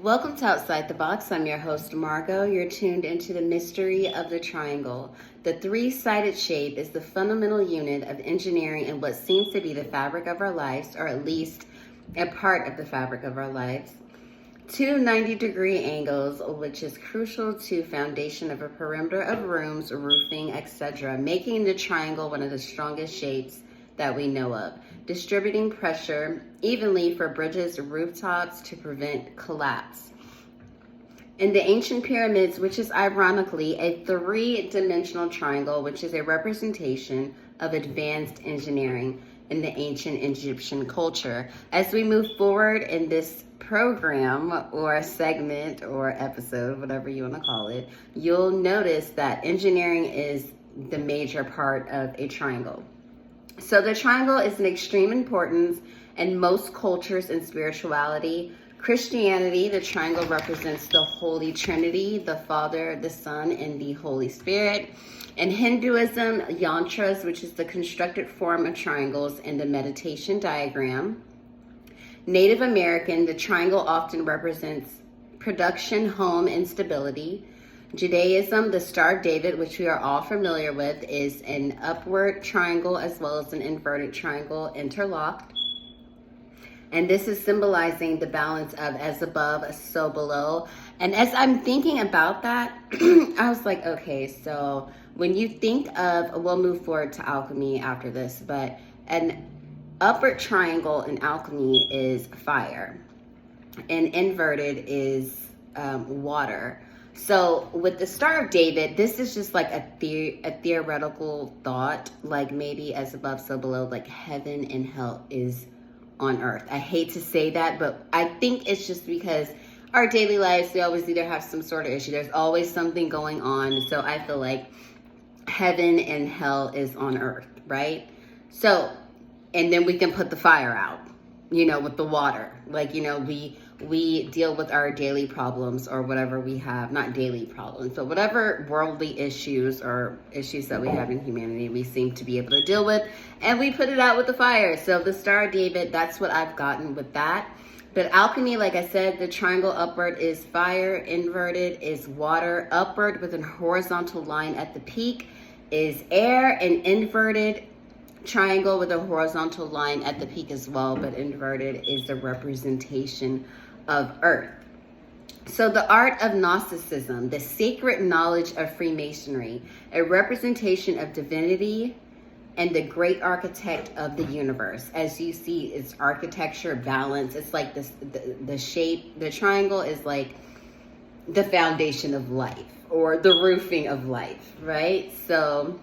Welcome to Outside the Box. I'm your host, Margot. You're tuned into the Mystery of the Triangle. The three-sided shape is the fundamental unit of engineering in what seems to be the fabric of our lives, or at least a part of the fabric of our lives. Two 90-degree angles, which is crucial to foundation of a perimeter of rooms, roofing, etc., making the triangle one of the strongest shapes that we know of, distributing pressure evenly for bridges, rooftops to prevent collapse. In the ancient pyramids, which is ironically a three-dimensional triangle, which is a representation of advanced engineering in the ancient Egyptian culture. As we move forward in this program or segment or episode, whatever you want to call it, you'll notice that engineering is the major part of a triangle. So the triangle is an extreme importance in most cultures and spirituality. Christianity, the triangle represents the Holy Trinity, the Father, the Son, and the Holy Spirit. In Hinduism, yantras, which is the constructed form of triangles in the meditation diagram. Native American, the triangle often represents production, home, and stability. Judaism, the Star of David, which we are all familiar with, is an upward triangle as well as an inverted triangle interlocked. And this is symbolizing the balance of as above, so below. And as I'm thinking about that, I was like, okay, so when you think of, we'll move forward to alchemy after this, but an upward triangle in alchemy is fire, and inverted is water. So with the Star of David, this is just like a theoretical thought, like maybe as above, so below, like heaven and hell is on earth. I hate to say that, but I think it's just because our daily lives, we always either have some sort of issue. There's always something going on. So I feel like heaven and hell is on earth, right? So, and then we can put the fire out, with the water. Like, we deal with our daily problems or whatever we have, not daily problems, but whatever worldly issues or issues that we have in humanity, we seem to be able to deal with, and we put it out with the fire. So the Star of David, that's what I've gotten with that. But alchemy, like I said, the triangle upward is fire, inverted is water, upward with a horizontal line at the peak is air, and inverted triangle with a horizontal line at the peak as well, but inverted is the representation of earth. So the art of Gnosticism, the sacred knowledge of Freemasonry, a representation of divinity and the great architect of the universe. As you see, it's architecture, balance. It's like this, the shape, the triangle is like the foundation of life or the roofing of life, right? So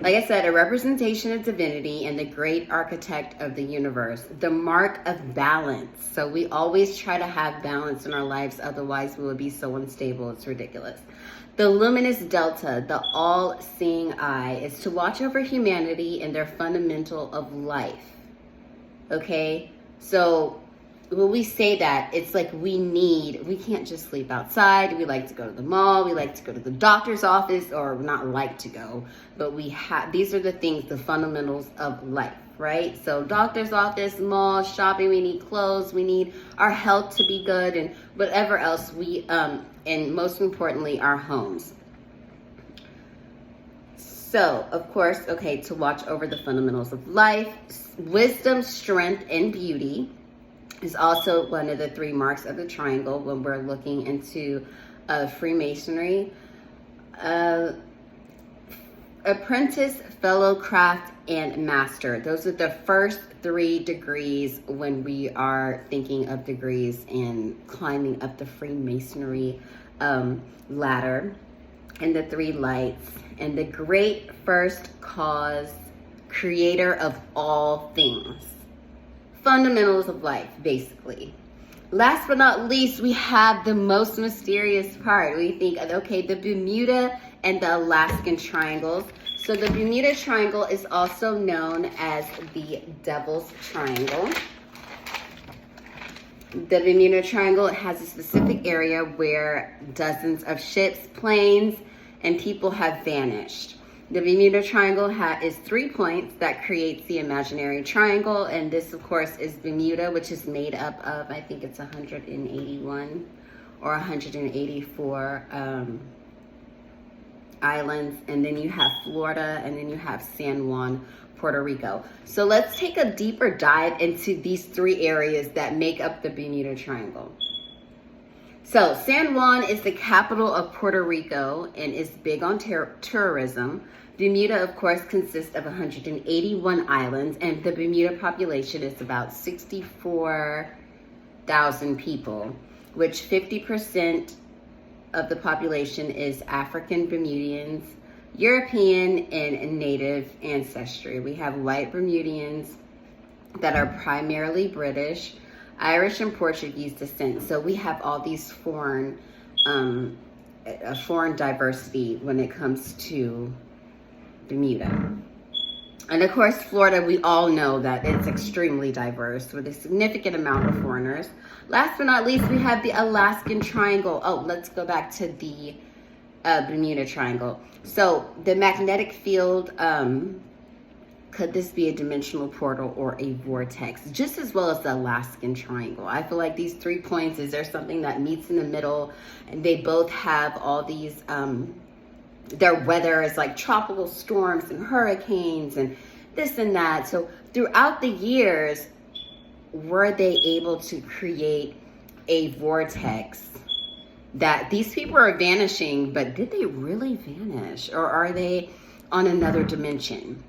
like I said, a representation of divinity and the great architect of the universe, the mark of balance. So we always try to have balance in our lives, otherwise we would be so unstable, it's ridiculous. The luminous delta, the all-seeing eye, is to watch over humanity and their fundamental of life. Okay? So when we say that, it's like we can't just sleep outside. We like to go to the mall. We like to go to the doctor's office, or not like to go, but these are the things, the fundamentals of life, right? So doctor's office, mall, shopping, we need clothes, we need our health to be good, and whatever else and most importantly, our homes. So, of course, okay, to watch over the fundamentals of life, wisdom, strength, and beauty is also one of the three marks of the triangle when we're looking into Freemasonry. Apprentice, fellow, craft, and master. Those are the first 3 degrees when we are thinking of degrees and climbing up the Freemasonry ladder. And the 3 lights. And the great first cause, creator of all things. Fundamentals of life, basically. Last but not least, we have the most mysterious part. We think, okay, the Bermuda and the Alaskan triangles. So the Bermuda Triangle is also known as the Devil's Triangle. The Bermuda Triangle has a specific area where dozens of ships, planes, and people have vanished. The Bermuda Triangle is 3 points that creates the imaginary triangle, and this, of course, is Bermuda, which is made up of, I think it's 181 or 184 islands, and then you have Florida, and then you have San Juan, Puerto Rico. So let's take a deeper dive into these 3 areas that make up the Bermuda Triangle. So San Juan is the capital of Puerto Rico and is big on tourism. Bermuda, of course, consists of 181 islands, and the Bermuda population is about 64,000 people, which 50% of the population is African Bermudians, European, and Native ancestry. We have white Bermudians that are primarily British, Irish, and Portuguese descent. So we have all these foreign diversity when it comes to Bermuda. And of course, Florida, we all know that it's extremely diverse with a significant amount of foreigners. Last but not least, we have the Alaskan Triangle. Oh, let's go back to the Bermuda Triangle. So the magnetic field, could this be a dimensional portal or a vortex, just as well as the Alaskan Triangle? I feel like these 3 points, is there something that meets in the middle? And they both have all these, their weather is like tropical storms and hurricanes and this and that. So throughout the years, were they able to create a vortex that these people are vanishing, but did they really vanish? Or are they on another dimension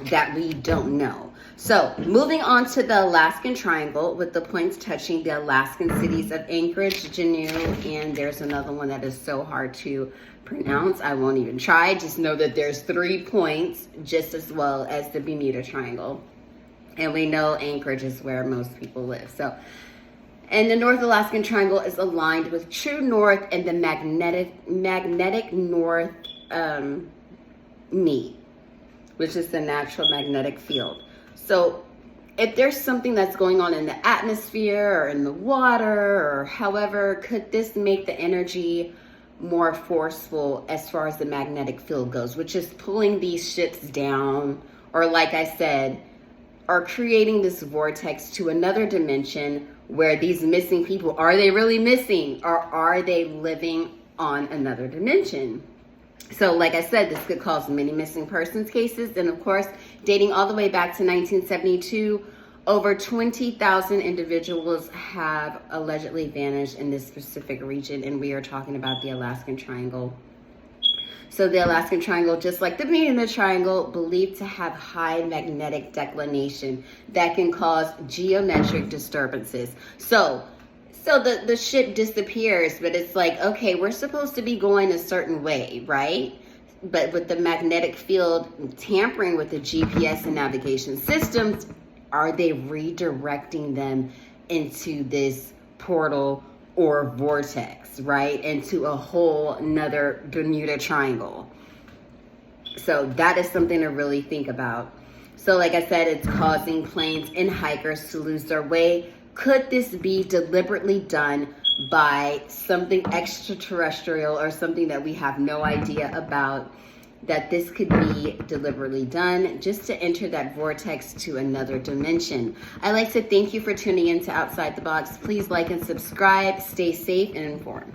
that we don't know? So moving on to the Alaskan Triangle, with the points touching the Alaskan cities of Anchorage, Juneau, and there's another one that is so hard to pronounce, I won't even try. Just know that there's 3 points, just as well as the Bermuda Triangle. And we know Anchorage is where most people live. So, and the North Alaskan Triangle is aligned with true north and the magnetic north meet, which is the natural magnetic field. So if there's something that's going on in the atmosphere or in the water or however, could this make the energy more forceful as far as the magnetic field goes, which is pulling these ships down, or like I said, are creating this vortex to another dimension where these missing people, are they really missing, or are they living on another dimension? So like I said, this could cause many missing persons cases. And of course, dating all the way back to 1972, over 20,000 individuals have allegedly vanished in this specific region. And we are talking about the Alaskan Triangle. So the Alaskan Triangle, just like the Bermuda Triangle, believed to have high magnetic declination that can cause geometric disturbances. So the ship disappears, but it's like, okay, we're supposed to be going a certain way, right? But with the magnetic field tampering with the GPS and navigation systems, are they redirecting them into this portal or vortex, right? Into a whole nother Bermuda Triangle. So that is something to really think about. So like I said, it's causing planes and hikers to lose their way. Could this be deliberately done by something extraterrestrial or something that we have no idea about? That this could be deliberately done just to enter that vortex to another dimension. I'd like to thank you for tuning in to Outside the Box. Please like and subscribe. Stay safe and informed.